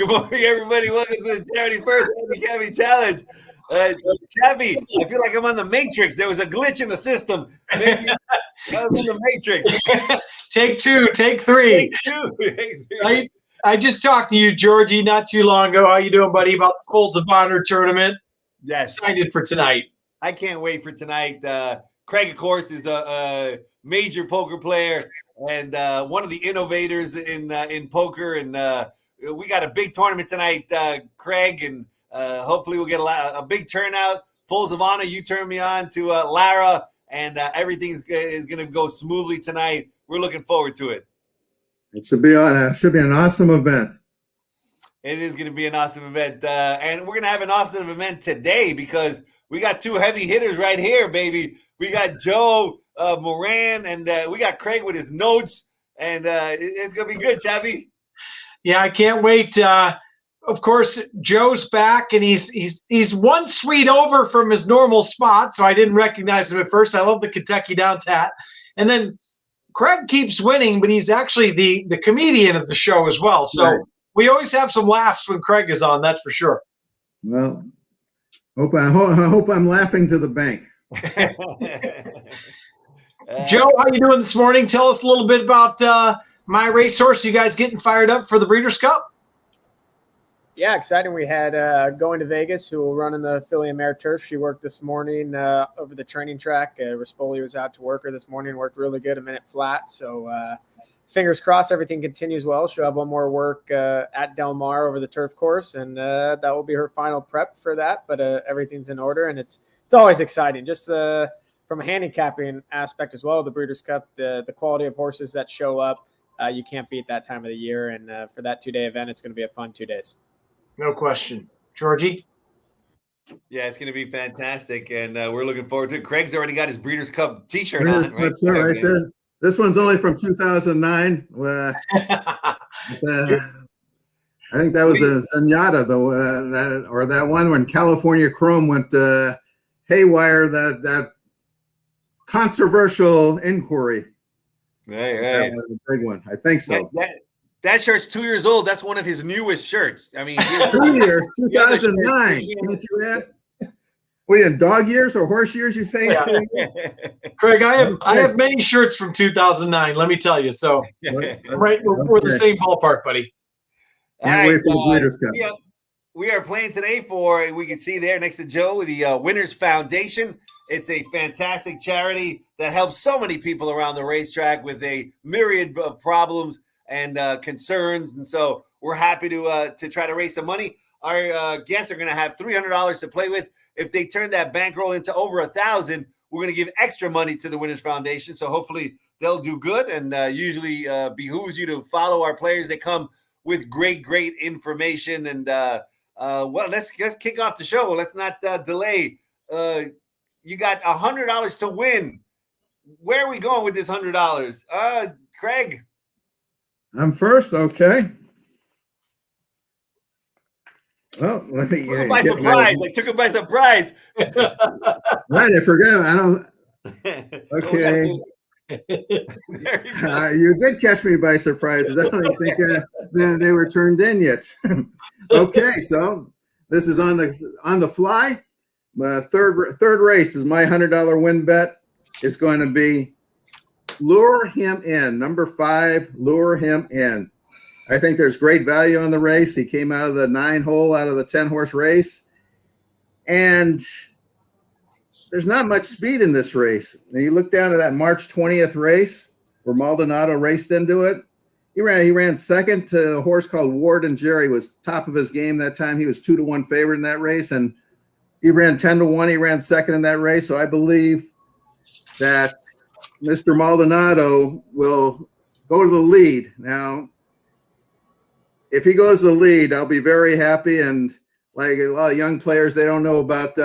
morning, everybody. Welcome to the Charity First Handicapping Challenge. Chappie, I feel like I'm on the Matrix. There was a glitch in the system. Maybe I was in the Matrix. Take two, take three. I just talked to you, Georgie, not too long ago. How you doing, buddy? About the Folds of Honor tournament. Yes. Excited for tonight. I can't wait for tonight. Craig, of course, is a major poker player and one of the innovators in poker. And we got a big tournament tonight, Craig, and hopefully we'll get a big turnout. Folds of Honor, you turn me on to Lara, and everything is going to go smoothly tonight. We're looking forward to it. It should be an awesome event. It is going to be an awesome event. And we're going to have an awesome event today because we got two heavy hitters right here, baby. We got Joe Moran, and we got Craig with his notes. And it's going to be good, Chappie. Yeah, I can't wait. Of course, Joe's back, and he's one suite over from his normal spot, so I didn't recognize him at first. I love the Kentucky Downs hat. And then Craig keeps winning, but he's actually the comedian of the show as well. So right. We always have some laughs when Craig is on, that's for sure. Well, I hope I'm laughing to the bank. Joe, how you doing this morning? Tell us a little bit about my racehorse. You guys getting fired up for the Breeders' Cup? Yeah, exciting. We had going to Vegas, who will run in the Philly and Mare Turf. She worked this morning over the training track. Rispoli was out to work her this morning, worked really good, a minute flat. So fingers crossed everything continues well. She'll have one more work at Del Mar over the turf course, and that will be her final prep for that. But everything's in order, and it's always exciting. Just from a handicapping aspect as well, the Breeders' Cup, the quality of horses that show up, you can't beat that time of the year. And for that 2-day event, it's going to be a fun 2 days. No question. Georgie? Yeah, it's going to be fantastic, and we're looking forward to it. Craig's already got his Breeders' Cup T-shirt on. Right? That's it right there. This one's only from 2009. I think that was a Zenyatta, though, that one when California Chrome went haywire, that controversial inquiry. Right. That was a big one. I think so. That shirt's 2 years old. That's one of his newest shirts. I mean, 2 years, 2009. Can't you add? What, in dog years or horse years, you say? Yeah. Craig, I have many shirts from 2009, let me tell you. So, right, we're the same ballpark, buddy. Can't wait for the Breeders' Cup. Yeah, we are playing today for, we can see there next to Joe, the Winners Foundation. It's a fantastic charity that helps so many people around the racetrack with a myriad of problems and concerns, and so we're happy to try to raise some money. Our guests are going to have $300 to play with. If they turn that bankroll into over 1,000, we're going to give extra money to the Winners Foundation. So hopefully they'll do good, and usually behooves you to follow our players. They come with great information, and well, let's kick off the show. Let's not delay. You got $100 to win. Where are we going with this $100? Craig. I'm first, okay. Well, let me. Took him by surprise. I took him by surprise. Right, I forgot. I don't. Okay. You did catch me by surprise. I don't think they were turned in yet. Okay, so this is on the fly. My third race is my $100 win bet. It's going to be Lure Him In, number 5. Lure Him In. I think there's great value on the race. He came out of the 9-hole out of the 10-horse race, and there's not much speed in this race. And you look down at that March 20th race where Maldonado raced into it. He ran second to a horse called Ward and Jerry. Was top of his game that time. He was 2-1 favorite in that race, and he ran 10-1. He ran second in that race. So I believe that Mr. Maldonado will go to the lead. Now, if he goes to the lead, I'll be very happy. And like a lot of young players, they don't know about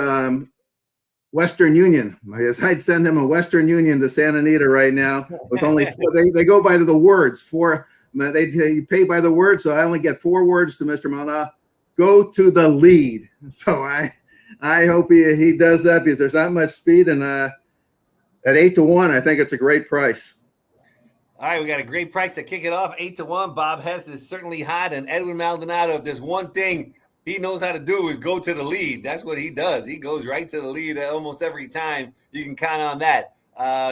Western Union. I guess I'd send him a Western Union to Santa Anita right now with only 4. They go by the words. 4. They pay by the words, so I only get 4 words to Mr. Maldonado. Go to the lead. So I hope he does that because there's not much speed, and at 8-1, I think it's a great price. All right, we got a great price to kick it off, 8-1. Bob Hess is certainly hot, and Edwin Maldonado, if there's one thing he knows how to do is go to the lead. That's what he does. He goes right to the lead almost every time. You can count on that.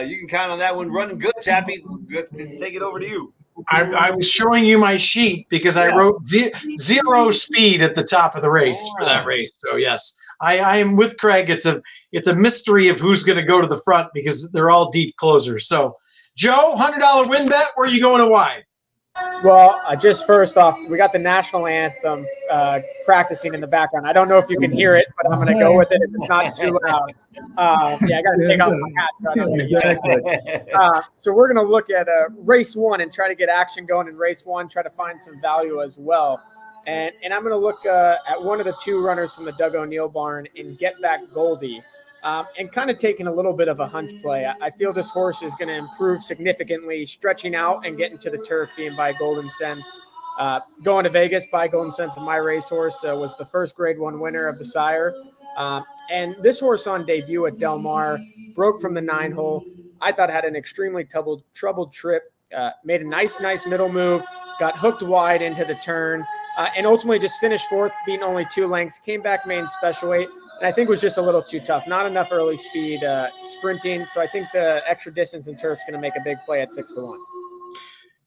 You can count on that one running good, Chappie. Let's take it over to you. I was showing you my sheet because I wrote zero speed at the top of the race for that race. So yes, I am with Craig. It's a mystery of who's going to go to the front because they're all deep closers. So Joe, $100 win bet. Where are you going and why? Well, just first off, we got the national anthem practicing in the background. I don't know if you can hear it, but I'm going to go with it if it's not too loud. I got to take off my hat so I don't Exactly. So we're going to look at race one and try to get action going in race one, try to find some value as well. And I'm going to look at one of the two runners from the Doug O'Neill barn in Get Back Goldie. And kind of taking a little bit of a hunch play. I feel this horse is going to improve significantly, stretching out and getting to the turf, being by Golden Sense. Going to Vegas by Golden Sense of my racehorse was the first Grade 1 winner of the sire. And this horse on debut at Del Mar broke from the 9-hole. I thought had an extremely troubled trip, made a nice middle move, got hooked wide into the turn, and ultimately just finished fourth, beating only 2 lengths, came back main special weight. And I think it was just a little too tough. Not enough early speed sprinting. So I think the extra distance and turf's going to make a big play at 6-1.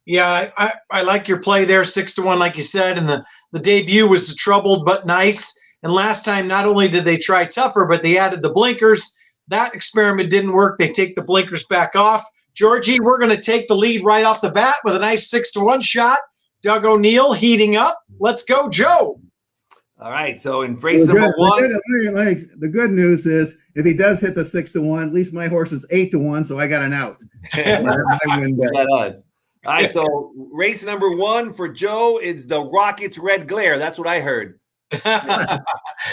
Yeah, I like your play there, 6-1, like you said. And the debut was troubled but nice. And last time, not only did they try tougher, but they added the blinkers. That experiment didn't work. They take the blinkers back off. Georgie, we're going to take the lead right off the bat with a nice 6-1 shot. Doug O'Neill heating up. Let's go, Joe. All right, so in race number one. The good news is if he does hit the 6-1, at least my horse is 8-1, so I got an out. my win bet. All right, so race number one for Joe is the Rockets Red Glare. That's what I heard.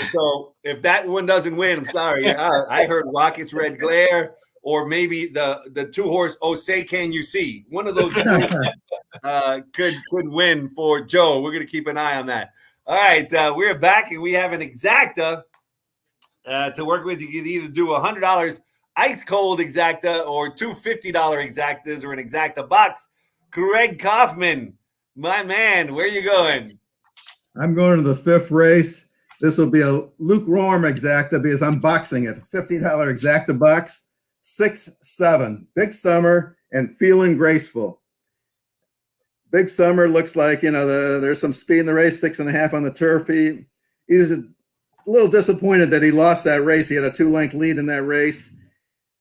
So if that one doesn't win, I'm sorry. I heard Rockets Red Glare, or maybe the 2-horse Oh Say Can You See. One of those could win for Joe. We're going to keep an eye on that. All right, we're back, and we have an exacta to work with. You can either do $100 ice cold exacta or two $50 exactas or an exacta box. Craig Kaufman, my man, where are you going? I'm going to the 5th race. This will be a lukewarm exacta because I'm boxing it. $50 exacta box, 6-7. Big Summer and Feeling Graceful. Big Summer looks like, there's some speed in the race, 6.5 on the turf. He's a little disappointed that he lost that race. He had a 2-length lead in that race.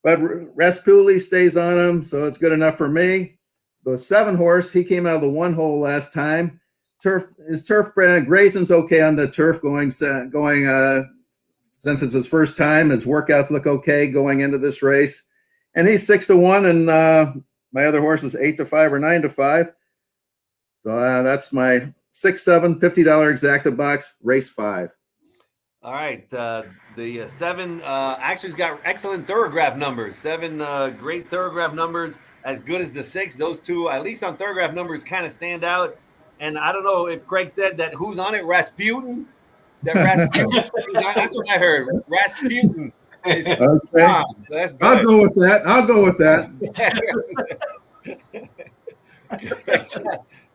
But Raspuli stays on him, so it's good enough for me. The 7-horse, he came out of the 1-hole last time. His turf brand, Grayson's okay on the turf going since it's his first time. His workouts look okay going into this race. And he's 6-1, and my other horse is 8-5 or 9-5. So that's my 6-7 $50 exacta box, race 5. All right. The 7 actually has got excellent thoroughgraph numbers. 7 great thoroughgraph numbers, as good as the 6. Those two, at least on thoroughgraph numbers, kind of stand out. And I don't know if Craig said that who's on it, Rasputin? That that's what I heard. Rasputin. Okay. So that's good. I'll go with that.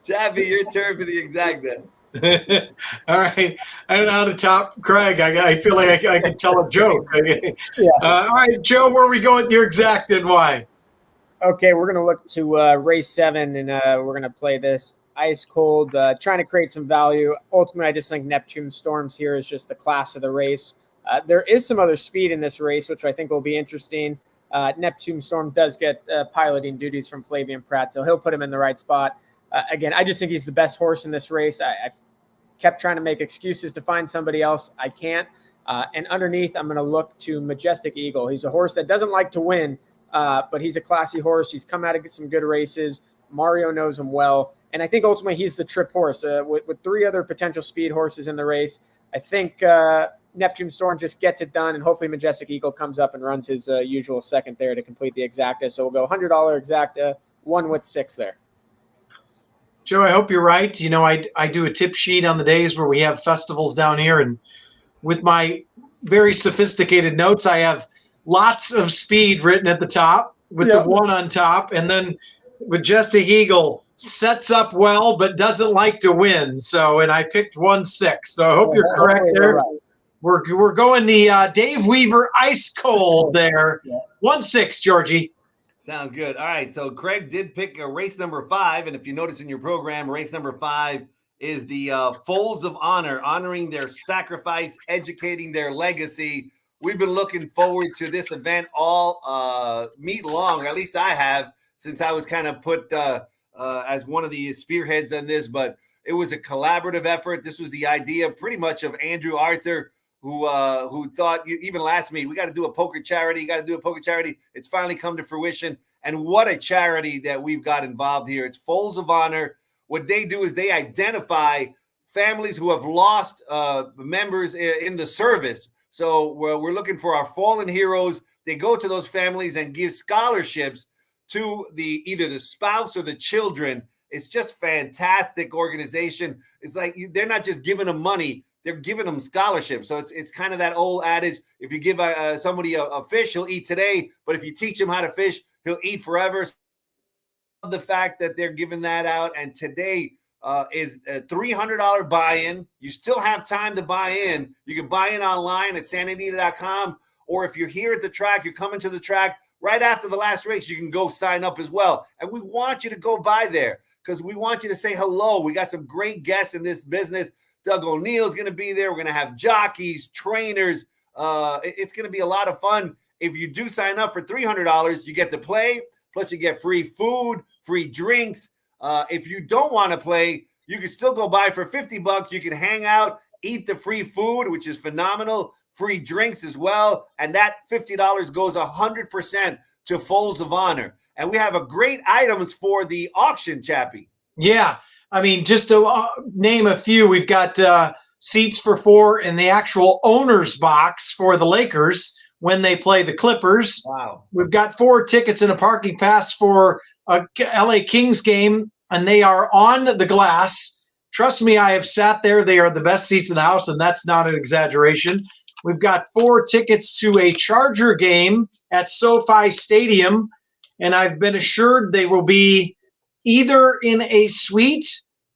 Chappie, your turn for the exacta. All right. I don't know how to top Craig. I feel like I can tell a joke. All right, Joe, where are we going with your exacta and why? Okay, we're going to look to race 7, and we're going to play this ice cold, trying to create some value. Ultimately, I just think Neptune Storms here is just the class of the race. There is some other speed in this race, which I think will be interesting. Neptune Storm does get piloting duties from Flavian Pratt, so he'll put him in the right spot. Again, I just think he's the best horse in this race. I've kept trying to make excuses to find somebody else. I can't. And underneath, I'm going to look to Majestic Eagle. He's a horse that doesn't like to win, but he's a classy horse. He's come out of some good races. Mario knows him well. And I think ultimately he's the trip horse. With 3 other potential speed horses in the race, I think Neptune Storm just gets it done, and hopefully Majestic Eagle comes up and runs his usual second there to complete the exacta. So we'll go $100 exacta, 1 with 6 there. Joe, I hope you're right. I do a tip sheet on the days where we have festivals down here, and with my very sophisticated notes, I have lots of speed written at the top with the 1 on top, and then Majestic Eagle sets up well, but doesn't like to win. So, and I picked 1-6. So I hope you're correct there. Right. We're going the Dave Weaver ice cold there. 1-6, Georgie. Sounds good. All right. So Craig did pick race number 5. And if you notice in your program, race number 5 is the Folds of Honor, honoring their sacrifice, educating their legacy. We've been looking forward to this event all meet long, or at least I have, since I was kind of put as one of the spearheads on this. But it was a collaborative effort. This was the idea pretty much of Andrew Arthur, who thought, even last meet, we got to do a poker charity. You got to do a poker charity. It's finally come to fruition. And what a charity that we've got involved here. It's Folds of Honor. What they do is they identify families who have lost members in the service. So we're looking for our fallen heroes. They go to those families and give scholarships to either the spouse or the children. It's just fantastic organization. It's like they're not just giving them money, they're giving them scholarships. So it's kind of that old adage: if you give somebody a fish, he'll eat today, but if you teach him how to fish, he'll eat forever. The fact that they're giving that out, and today is a $300 buy-in. You still have time to buy in. You can buy in online at sananita.com, or if you're here at the track, you're coming to the track right after the last race, you can go sign up as well. And we want you to go by there because we want you to say hello. We got some great guests in this business. Doug O'Neill's going to be there. We're going to have jockeys, trainers. It's going to be a lot of fun. If you do sign up for $300, you get to play. Plus, you get free food, free drinks. If you don't want to play, you can still go by for $50. You can hang out, eat the free food, which is phenomenal. Free drinks as well. And that $50 goes 100% to Folds of Honor. And we have a great items for the auction, Chappie. Yeah. I mean, just to name a few, we've got seats for 4 in the actual owner's box for the Lakers when they play the Clippers. Wow. We've got 4 tickets and a parking pass for a LA Kings game, and they are on the glass. Trust me, I have sat there. They are the best seats in the house, and that's not an exaggeration. We've got 4 tickets to a Charger game at SoFi Stadium, and I've been assured they will be either in a suite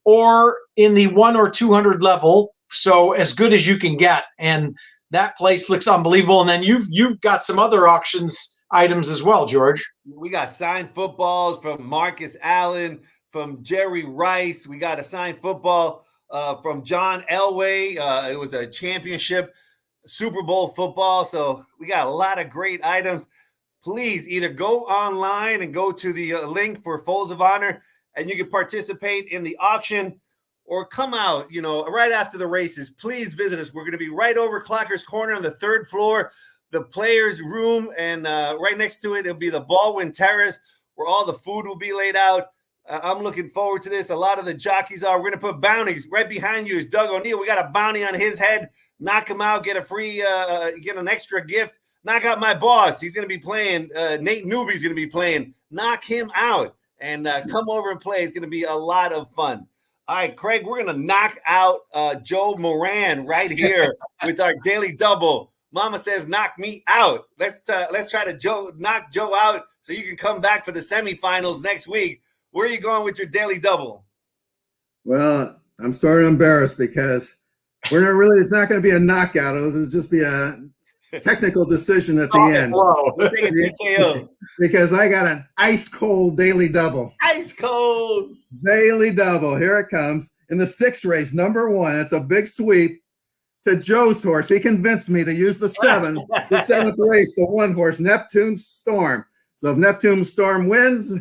or in the 100 or 200 level, so as good as you can get. And that place looks unbelievable. And then you've got some other auctions items as well, George. We got signed footballs from Marcus Allen, from Jerry Rice. We got a signed football from John Elway. It was a championship Super Bowl football. So we got a lot of great items. Please either go online and go to the link for Folds of Honor, and you can participate in the auction, or come out, right after the races. Please visit us. We're going to be right over Clocker's Corner on the 3rd floor, the players' room, and right next to it, it'll be the Baldwin Terrace, where all the food will be laid out. I'm looking forward to this. A lot of the jockeys are. We're going to put bounties. Right behind you is Doug O'Neill. We got a bounty on his head. Knock him out. Get a free, get an extra gift. Knock out my boss. He's going to be playing. Nate Newby's going to be playing. Knock him out and come over and play. It's going to be a lot of fun. All right, Craig, we're going to knock out Joe Moran right here with our daily double. Mama says, knock me out. Let's try to knock Joe out so you can come back for the semifinals next week. Where are you going with your daily double? Well, I'm sort of embarrassed because it's not going to be a knockout. It'll just be a technical decision at the end. We'll take a TKO. Because I got an ice cold daily double. Ice cold daily double. Here it comes. In the 6th race, number 1. It's a big sweep to Joe's horse. He convinced me to use the 7. The 7th race, the 1 horse, Neptune Storm. So if Neptune Storm wins,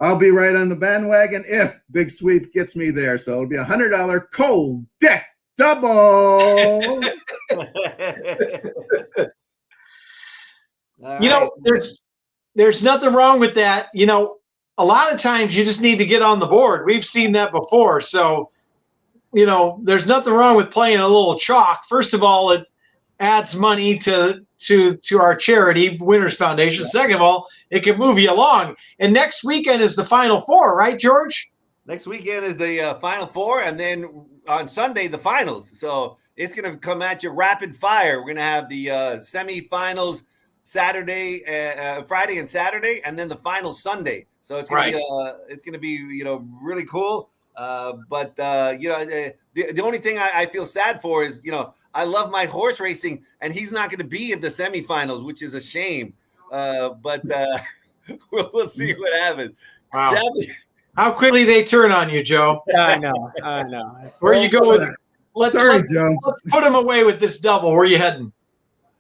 I'll be right on the bandwagon if Big Sweep gets me there. So it'll be a $100 cold deck double. There's nothing wrong with that. A lot of times you just need to get on the board. We've seen that before. So, there's nothing wrong with playing a little chalk. First of all, it adds money to our charity, Winners Foundation. Second of all, it can move you along. And next weekend is the Final Four, right, George? Next weekend is the Final Four, and then on Sunday, the finals. So it's going to come at you rapid fire. We're going to have the semifinals Friday and Saturday, and then the final Sunday. So it's gonna be really cool. But the only thing I feel sad for is I love my horse racing, and he's not going to be in the semifinals, which is a shame. But we'll see what happens. Wow. Jackie. How quickly they turn on you, Joe. I know. Where you go with? Sorry, Joe. Let's put him away with this double. Where are you heading?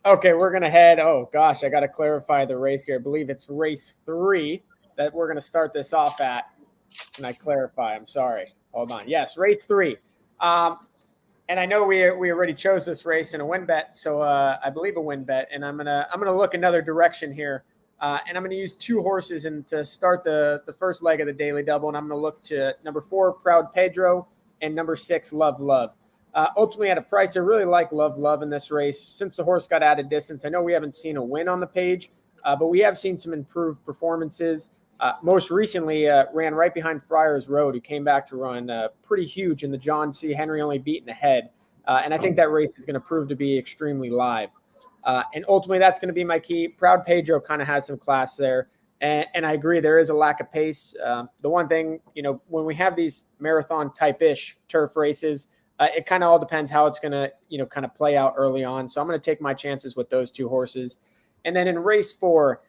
Okay, we're going to head. Oh, gosh, I got to clarify the race here. I believe it's race 3 that we're going to start this off at. Can I clarify? I'm sorry. Hold on. Yes, race 3. And I know we already chose this race in a win bet, so I believe a win bet. And I'm gonna look another direction here, and I'm gonna use 2 horses and to start the first leg of the daily double. And I'm gonna look to number 4, Proud Pedro, and number 6, Love Love. Ultimately, at a price, I really like Love Love in this race. Since the horse got added distance, I know we haven't seen a win on the page, but we have seen some improved performances. Most recently, ran right behind Friars Road, who came back to run pretty huge in the John C. Henry only beaten ahead. And I think that race is going to prove to be extremely live. And ultimately, that's going to be my key. Proud Pedro kind of has some class there. And I agree, there is a lack of pace. The one thing, when we have these marathon type-ish turf races, it kind of all depends how it's going to, kind of play out early on. So I'm going to take my chances with those 2 horses. And then in race 4,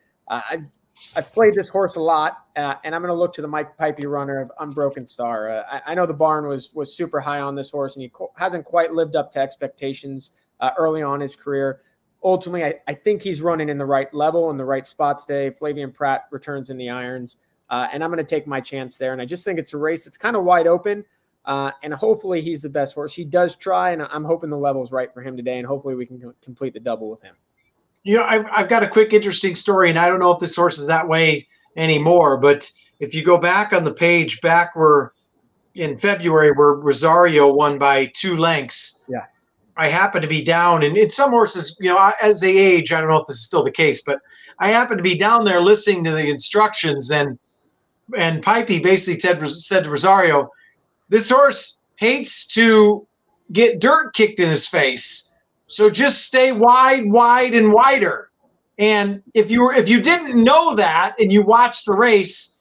I've played this horse a lot, and I'm going to look to the Mike Pipey runner of Unbroken Star. I know the barn was super high on this horse, and he hasn't quite lived up to expectations early on in his career. Ultimately, I think he's running in the right level and the right spot today. Flavian Pratt returns in the irons, and I'm going to take my chance there. And I just think it's a race that's kind of wide open, and hopefully he's the best horse. He does try, and I'm hoping the level's right for him today, and hopefully we can complete the double with him. I've got a quick, interesting story, and I don't know if this horse is that way anymore, but if you go back on the page, back where in February where Rosario won by 2 lengths, yeah, I happen to be down, and in some horses, as they age, I don't know if this is still the case, but I happen to be down there listening to the instructions, and Pipey basically said to Rosario, this horse hates to get dirt kicked in his face. So just stay wide, and wider. And if you didn't know that and you watched the race,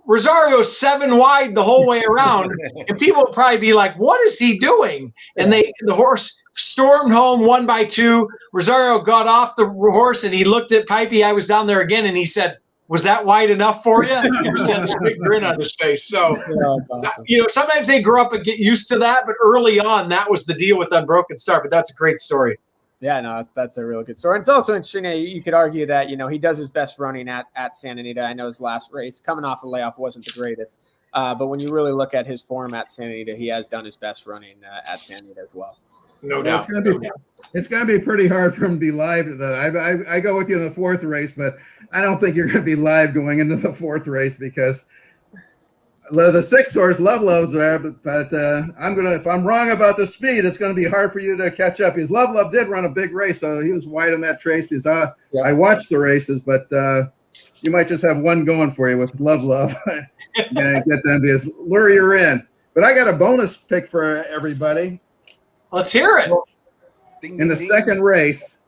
Rosario's 7 wide the whole way around, and people would probably be like, "What is he doing?" And the horse stormed home 1 by 2. Rosario got off the horse and he looked at Pipey. I was down there again, and he said, "Was that wide enough for you?" He just had this big grin on his face. So, awesome. Sometimes they grow up and get used to that, but early on, that was the deal with Unbroken Star. But that's a great story. Yeah, no, that's a really good story. And it's also interesting. You could argue that he does his best running at Santa Anita. I know his last race coming off a layoff wasn't the greatest, but when you really look at his form at Santa Anita, he has done his best running at Santa Anita as well. No doubt. It's going to be pretty hard for him to be live. I go with you in the 4th race, but I don't think you're going to be live going into the 4th race because the 6th horse, Love Love's there. But if I'm wrong about the speed, it's going to be hard for you to catch up. Because Love Love did run a big race, so he was wide on that trace. Because I watched the races, but you might just have one going for you with Love Love. Get them to lure you in. But I got a bonus pick for everybody. Let's hear it. In the 2nd race,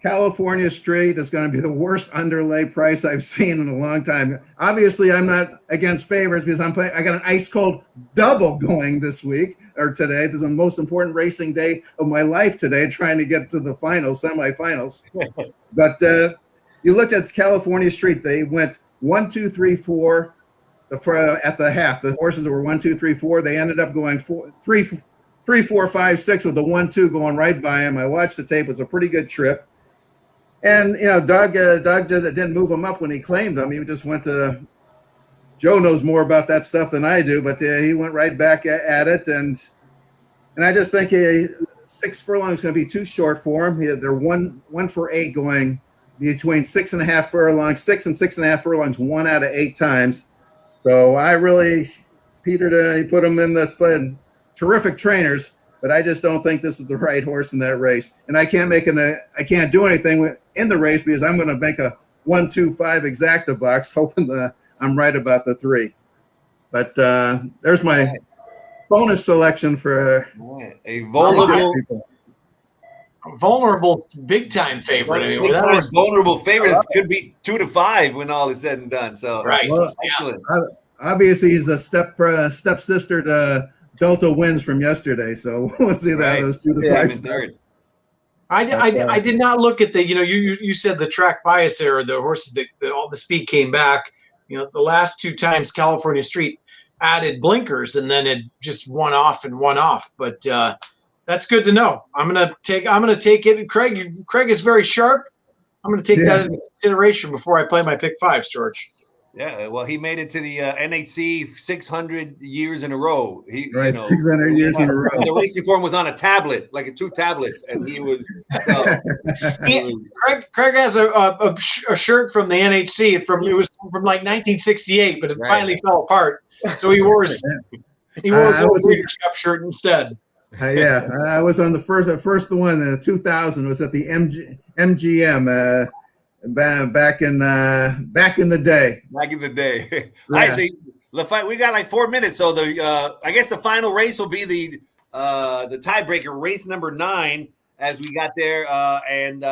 California Street is going to be the worst underlay price I've seen in a long time. Obviously, I'm not against favorites because I got an ice cold double going this week or today. This is the most important racing day of my life today, trying to get to the semifinals. But you looked at California Street; they went 1, 2, 3, 4 at the half. The horses were 1, 2, 3, 4. They ended up going 3, 4, 5, 6 with the 1, 2 going right by him. I watched the tape. It was a pretty good trip. And, Doug didn't move him up when he claimed him. He just went to – Joe knows more about that stuff than I do, but he went right back at it. And I just think 6 furlongs is going to be too short for him. They're 1 for 8 going between 6.5 furlongs, 6 and 6.5 furlongs 1 out of 8 times. So I really – Peter, he put him in the split. Terrific trainers, but I just don't think this is the right horse in that race. And I can't do anything in the race because I'm going to make a 1, 2, 5 exacta box, hoping that I'm right about the 3. But there's my bonus selection for a vulnerable. Vulnerable, big-time favorite. Anyway. Big That time was vulnerable favorite. Could be 2-5 when all is said and done. So right. Well, excellent. obviously, he's a stepsister to Delta Wins from yesterday, so we'll see that Right. those 2 to Second 5. and third. I did not look at the, you said the track bias there, or the horses, all the speed came back. The last 2 times California Street added blinkers, and then it just one off. But that's good to know. I'm gonna take it. Craig is very sharp. I'm gonna take that into consideration before I play my pick 5s, George. Yeah, well, he made it to the NHC 600 years in a row. 600 years in a row. The racing form was on a tablet, like 2 tablets, and he was. Craig has a shirt from the NHC. It was from like 1968, but it finally fell apart. So he wore his Breeders' Cup shirt instead. I was on the first one in 2000. It was at the MGM. Back in the day. Back in the day. Yeah. Actually, the fight, we got like 4 minutes. So I guess the final race will be the tiebreaker, race number 9, as we got there. And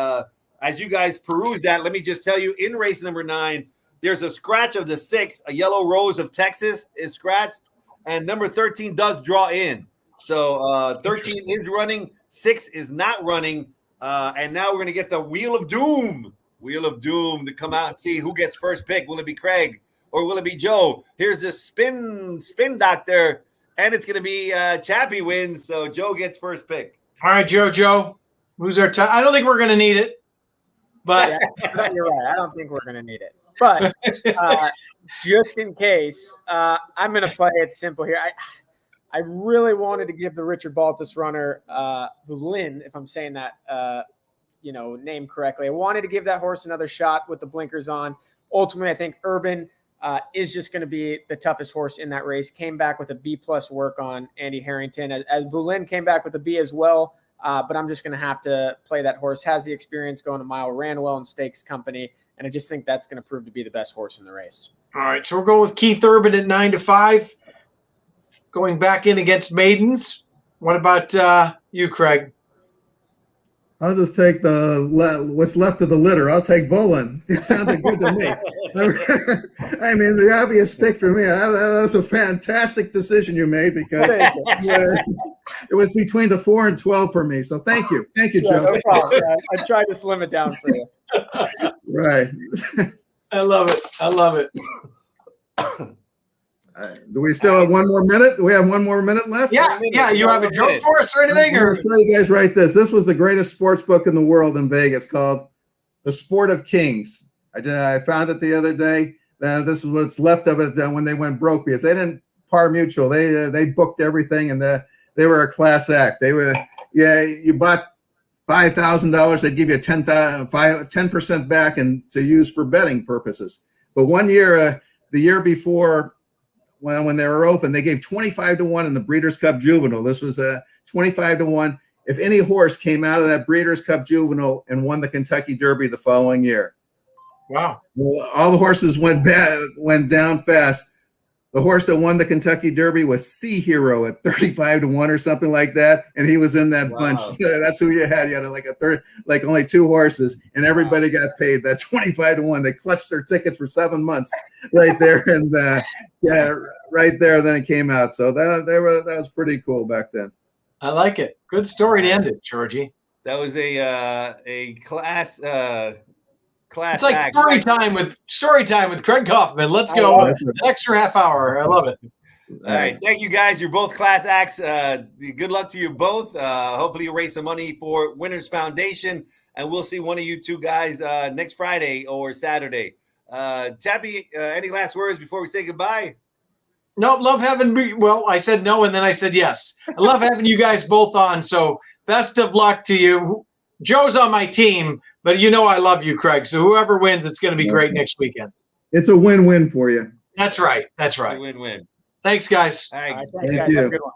as you guys peruse that, let me just tell you, in race number 9, there's a scratch of the 6. A Yellow Rose of Texas is scratched, and number 13 does draw in. So 13 is running, 6 is not running, and now we're going to get the Wheel of Doom to come out and see who gets first pick. Will it be Craig or will it be Joe? Here's the spin doctor, and it's going to be Chappie wins, so Joe gets first pick. All right, Joe. Who's our time? I don't think we're going to need it, but you're right. I don't think we're going to need it. But just in case, I'm going to play it simple here. I really wanted to give the Richard Baltus runner, Lynn, if I'm saying that name correctly. I wanted to give that horse another shot with the blinkers on. Ultimately, I think Urban is just going to be the toughest horse in that race. Came back with a B+ work on Andy Harrington, as Boulin came back with a B as well. But I'm just going to have to play that horse. Has the experience going a mile, ran well in stakes company, and I just think that's going to prove to be the best horse in the race. All right, so we're going with Keith Urban at 9-5, going back in against Maidens. What about you, Craig? I'll just take what's left of the litter. I'll take Volan. It sounded good to me. I mean, the obvious pick for me. That was a fantastic decision you made because it was between the 4 and 12 for me. So thank you, Joe. No problem. I tried to slim it down for you. Right. I love it. Do we still have 1 more minute? Do we have 1 more minute left? Yeah. You have a joke for us or anything? I'm going to show you guys right this. This was the greatest sports book in the world in Vegas, called The Sport of Kings. I found it the other day. This is what's left of it when they went broke, because they didn't par mutual. They booked everything, and they were a class act. They were, you bought $5,000, they'd give you 10% back and to use for betting purposes. But one year, the year before, when they were open, they gave 25-1 in the Breeders' Cup Juvenile. This was a 25-1 if any horse came out of that Breeders' Cup Juvenile and won the Kentucky Derby the following year. Wow! Well, all the horses went down fast. The horse that won the Kentucky Derby was Sea Hero at 35-1 or something like that, and he was in that bunch. That's who you had. You had like only 2 horses, and everybody got paid that 25-1. They clutched their tickets for 7 months right there, and right there. Then it came out. So that was pretty cool back then. I like it. Good story to end it, Georgie. That was a class. It's like story time with Craig Kaufman. Let's go. An extra half hour. I love it. All right. Thank you, guys. You're both class acts. Good luck to you both. Hopefully you raise some money for Winners Foundation, and we'll see one of you 2 guys next Friday or Saturday. Chappie, any last words before we say goodbye? No, love having. Well, I said no, and then I said yes. I love having you guys both on. So best of luck to you. Joe's on my team, but I love you, Craig. So whoever wins, it's going to be great next weekend. It's a win-win for you. That's right. Win-win. Thanks, guys. All right. Thanks, Thank guys. you. Have a good one.